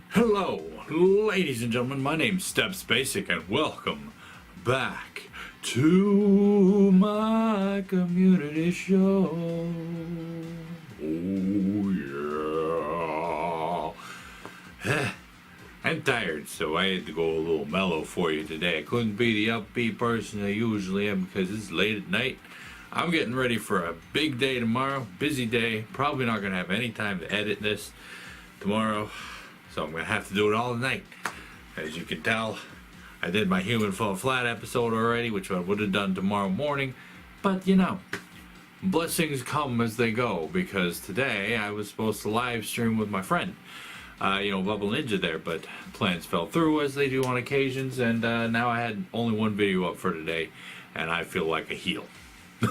Hello, ladies and gentlemen, my name's Stepsbasic and welcome back to my community show. Oh yeah. I'm tired, so I had to go a little mellow for you today. I couldn't be the upbeat person I usually am because it's late at night. I'm getting ready for a big day tomorrow, busy day. Probably not going to have any time to edit this tomorrow. So I'm going to have to do it all night. As you can tell, I did my Human Fall Flat episode already, which I would have done tomorrow morning. But, you know, blessings come as they go, because today I was supposed to live stream with my friend, Bubble Ninja there, but plans fell through as they do on occasions, and now I had only one video up for today, and I feel like a heel. No,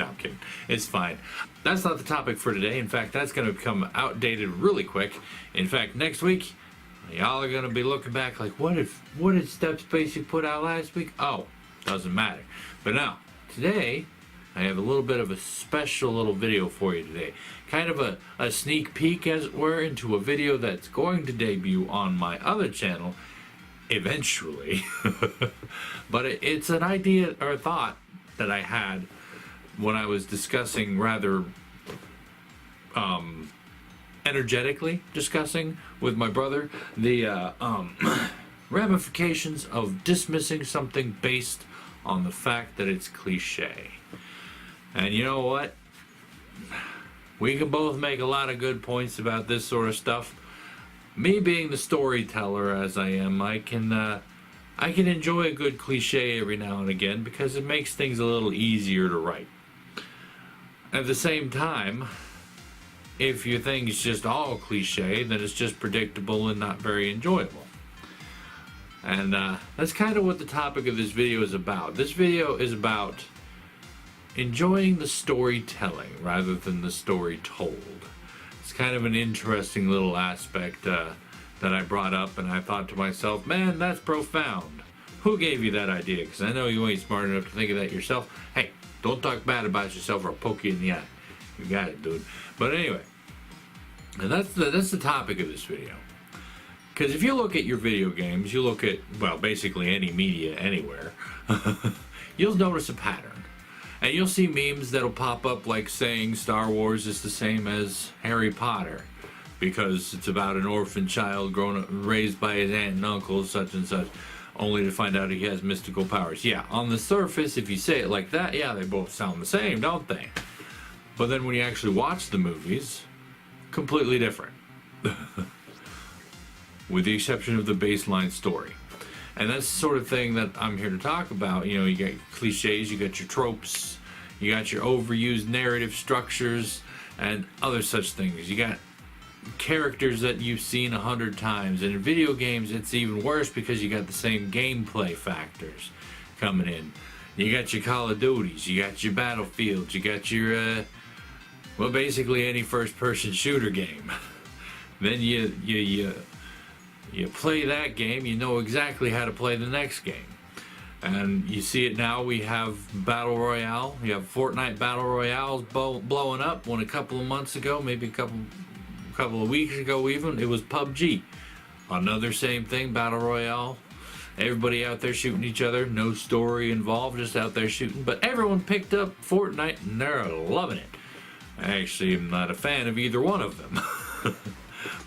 I'm kidding. It's fine. That's not the topic for today. In fact, that's going to become outdated really quick. In fact, next week, y'all are going to be looking back like, what did Stepsbasic put out last week? Oh, doesn't matter. But now, today, I have a little bit of a special little video for you today. Kind of a sneak peek, as it were, into a video that's going to debut on my other channel eventually. But it's an idea or a thought that I had when I was discussing rather energetically discussing with my brother the ramifications of dismissing something based on the fact that it's cliche. And you know what? We can both make a lot of good points about this sort of stuff. Me being the storyteller as I am, I can enjoy a good cliche every now and again because it makes things a little easier to write. At the same time, if your thing's just all cliche, then it's just predictable and not very enjoyable. And that's kind of what the topic of this video is about. This video is about enjoying the storytelling rather than the story told. It's kind of an interesting little aspect that I brought up, and I thought to myself, man, that's profound. Who gave you that idea? Because I know you ain't smart enough to think of that yourself. Hey, don't talk bad about yourself or I'll poke you in the eye. You got it, dude. But anyway, and that's the topic of this video. Because if you look at your video games, you look at, well, basically any media anywhere, you'll notice a pattern. And you'll see memes that'll pop up like saying Star Wars is the same as Harry Potter, because it's about an orphan child raised by his aunt and uncle, such and such, only to find out he has mystical powers. Yeah, on the surface, if you say it like that, yeah, they both sound the same, don't they? But then when you actually watch the movies, completely different. With the exception of the baseline story. And that's the sort of thing that I'm here to talk about. You know, you got cliches, you got your tropes, you got your overused narrative structures, and other such things. You got characters that you've seen 100 times, and in video games it's even worse because you got the same gameplay factors coming in. You got your Call of Duties, you got your Battlefields, you got your well, basically any first-person shooter game. Then you play that game, you know exactly how to play the next game. And you see it now, we have Battle Royale. You have Fortnite Battle Royales blowing up, when a couple of months ago, maybe a couple of weeks ago even, it was PUBG. Another same thing, Battle Royale. Everybody out there shooting each other, no story involved, just out there shooting. But everyone picked up Fortnite and they're loving it. I actually am not a fan of either one of them.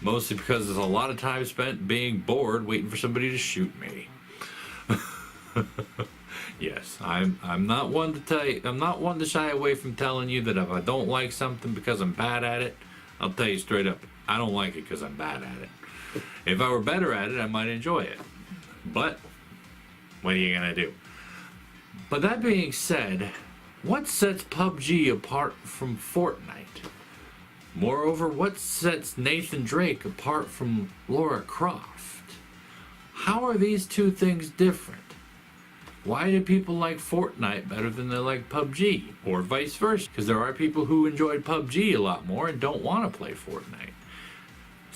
Mostly because there's a lot of time spent being bored waiting for somebody to shoot me. Yes, I'm not one to tell you, I'm not one to shy away from telling you that if I don't like something because I'm bad at it, I'll tell you straight up, I don't like it because I'm bad at it. If I were better at it, I might enjoy it. But what are you gonna do? But that being said, what sets PUBG apart from Fortnite? Moreover, what sets Nathan Drake apart from Lara Croft? How are these two things different? Why do people like Fortnite better than they like PUBG? Or vice versa? Because there are people who enjoyed PUBG a lot more and don't want to play Fortnite.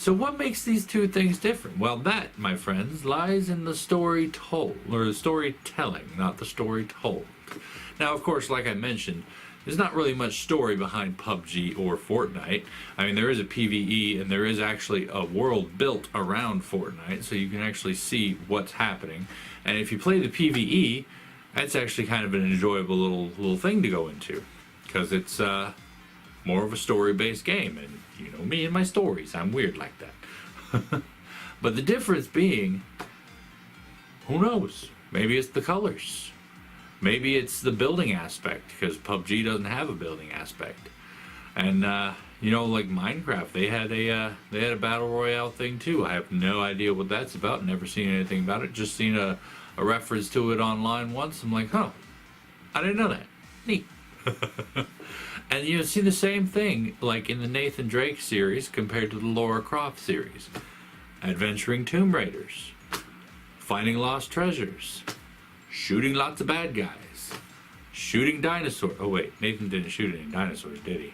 So what makes these two things different? Well, that, my friends, lies in the story told, or the storytelling, not the story told. Now, of course, like I mentioned, there's not really much story behind PUBG or Fortnite. I mean, there is a PvE, and there is actually a world built around Fortnite, so you can actually see what's happening. And if you play the PvE, that's actually kind of an enjoyable little thing to go into, because it's more of a story-based game, and you know me and my stories, I'm weird like that. But the difference being, who knows? Maybe it's the colors. Maybe it's the building aspect, because PUBG doesn't have a building aspect. And you know, like Minecraft, they had a battle royale thing too. I have no idea what that's about. Never seen anything about it. Just seen a reference to it online once. I'm like, huh, I didn't know that. Neat. And you see the same thing like in the Nathan Drake series compared to the Lara Croft series. Adventuring Tomb Raiders, finding lost treasures, shooting lots of bad guys, shooting dinosaurs. Oh wait, Nathan didn't shoot any dinosaurs, did he?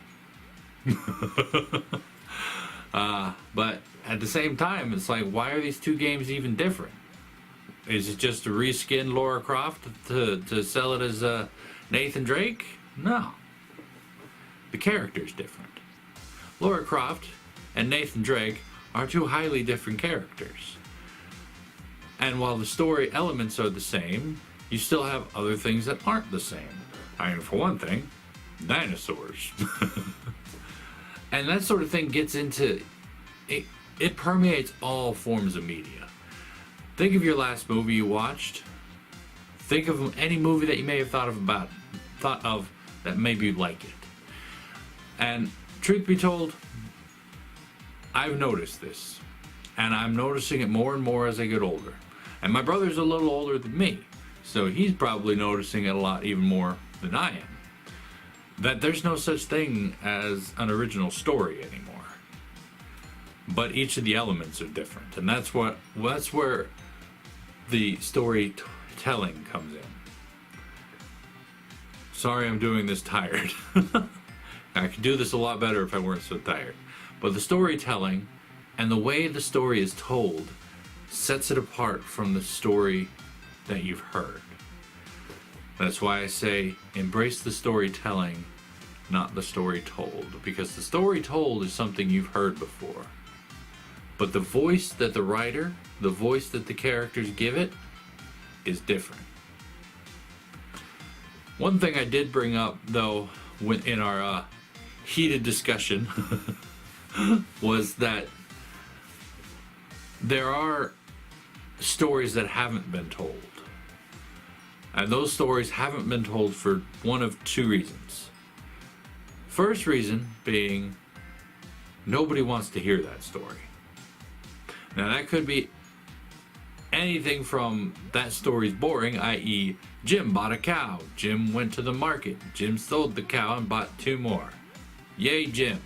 But at the same time, it's like, why are these two games even different? Is it just to reskin Lara Croft to sell it as Nathan Drake? No. The character's different. Lara Croft and Nathan Drake are two highly different characters. And while the story elements are the same, you still have other things that aren't the same. I mean, for one thing, dinosaurs. And that sort of thing gets into... It permeates all forms of media. Think of your last movie you watched. Think of any movie that you may have thought of that made you like it. And truth be told, I've noticed this. And I'm noticing it more and more as I get older. And my brother's a little older than me, so he's probably noticing it a lot even more than I am. That there's no such thing as an original story anymore. But each of the elements are different. And that's where the storytelling comes in. Sorry I'm doing this tired. I could do this a lot better if I weren't so tired. But the storytelling and the way the story is told sets it apart from the story that you've heard. That's why I say embrace the storytelling, not the story told. Because the story told is something you've heard before. But the voice that the writer, the voice that the characters give it, is different. One thing I did bring up, though, in our heated discussion was that there are stories that haven't been told. And those stories haven't been told for one of two reasons. First reason being nobody wants to hear that story. Now that could be anything from that story's boring, i.e. Jim bought a cow, Jim went to the market, Jim sold the cow and bought 2 more. Yay, Jim.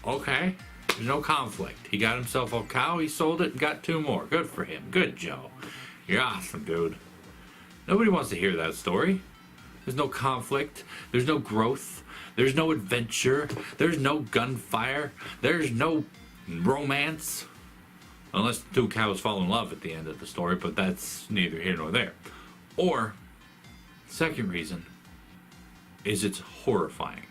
Okay, there's no conflict. He got himself a cow, he sold it, and got 2 more. Good for him. Good, Joe. You're awesome, dude. Nobody wants to hear that story. There's no conflict. There's no growth. There's no adventure. There's no gunfire. There's no romance. Unless the 2 cows fall in love at the end of the story, but that's neither here nor there. Or, second reason, is it's horrifying.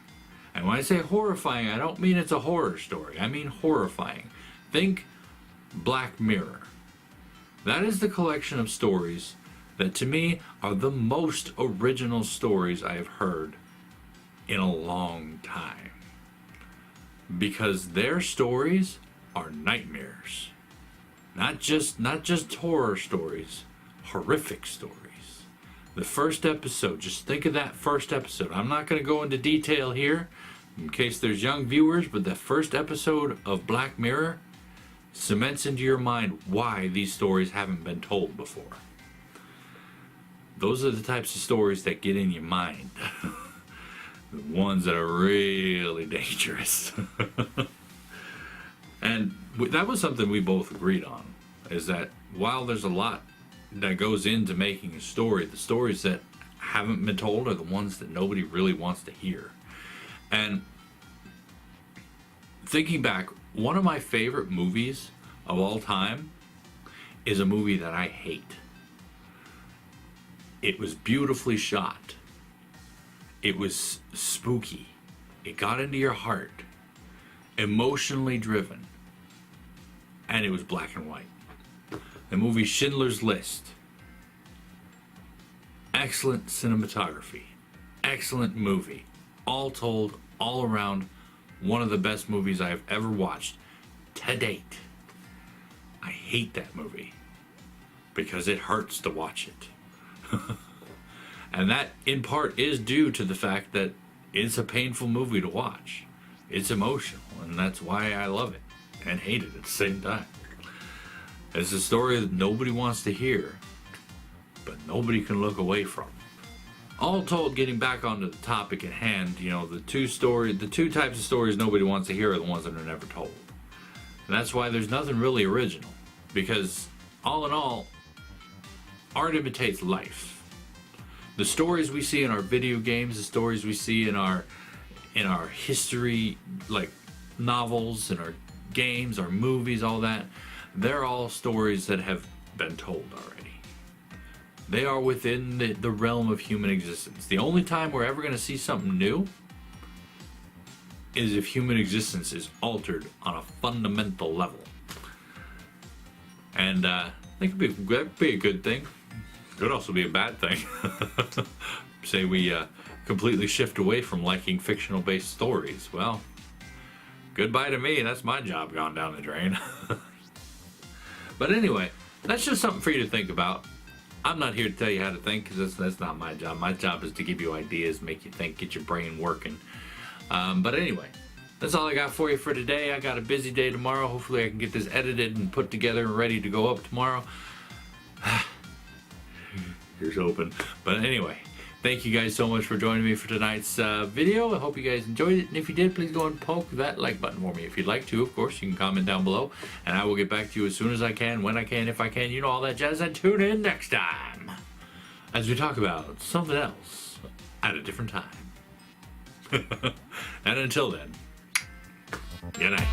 And when I say horrifying, I don't mean it's a horror story. I mean horrifying. Think Black Mirror. That is the collection of stories that to me are the most original stories I have heard in a long time. Because their stories are nightmares. Not just horror stories, horrific stories. The first episode, just think of that first episode. I'm not going to go into detail here in case there's young viewers, but the first episode of Black Mirror cements into your mind why these stories haven't been told before. Those are the types of stories that get in your mind. The ones that are really dangerous. And that was something we both agreed on, is that while there's a lot that goes into making a story, the stories that haven't been told are the ones that nobody really wants to hear. And thinking back, one of my favorite movies of all time is a movie that I hate. It was beautifully shot. It was spooky. It got into your heart. Emotionally driven. And it was black and white. The movie Schindler's List. Excellent cinematography. Excellent movie. All told, all around, one of the best movies I have ever watched to date. I hate that movie because it hurts to watch it. And that, in part, is due to the fact that it's a painful movie to watch. It's emotional, and that's why I love it and hate it at the same time. It's a story that nobody wants to hear, but nobody can look away from. All told, getting back onto the topic at hand, you know, the two types of stories nobody wants to hear are the ones that are never told. And that's why there's nothing really original, because all in all, art imitates life. The stories we see in our video games, the stories we see in our history, like novels, and our games, our movies, all that, they're all stories that have been told already. They are within the realm of human existence. The only time we're ever going to see something new is if human existence is altered on a fundamental level. And I think that'd be a good thing. Could also be a bad thing. Say we completely shift away from liking fictional-based stories. Well, goodbye to me. That's my job gone down the drain. But anyway, that's just something for you to think about. I'm not here to tell you how to think, because that's not my job. My job is to give you ideas, make you think, get your brain working. But anyway, that's all I got for you for today. I got a busy day tomorrow. Hopefully I can get this edited and put together and ready to go up tomorrow. Here's hoping. But anyway, thank you guys so much for joining me for tonight's video. I hope you guys enjoyed it. And if you did, please go and poke that like button for me. If you'd like to, of course, you can comment down below. And I will get back to you as soon as I can, when I can, if I can. You know, all that jazz. And tune in next time as we talk about something else at a different time. And until then, good night.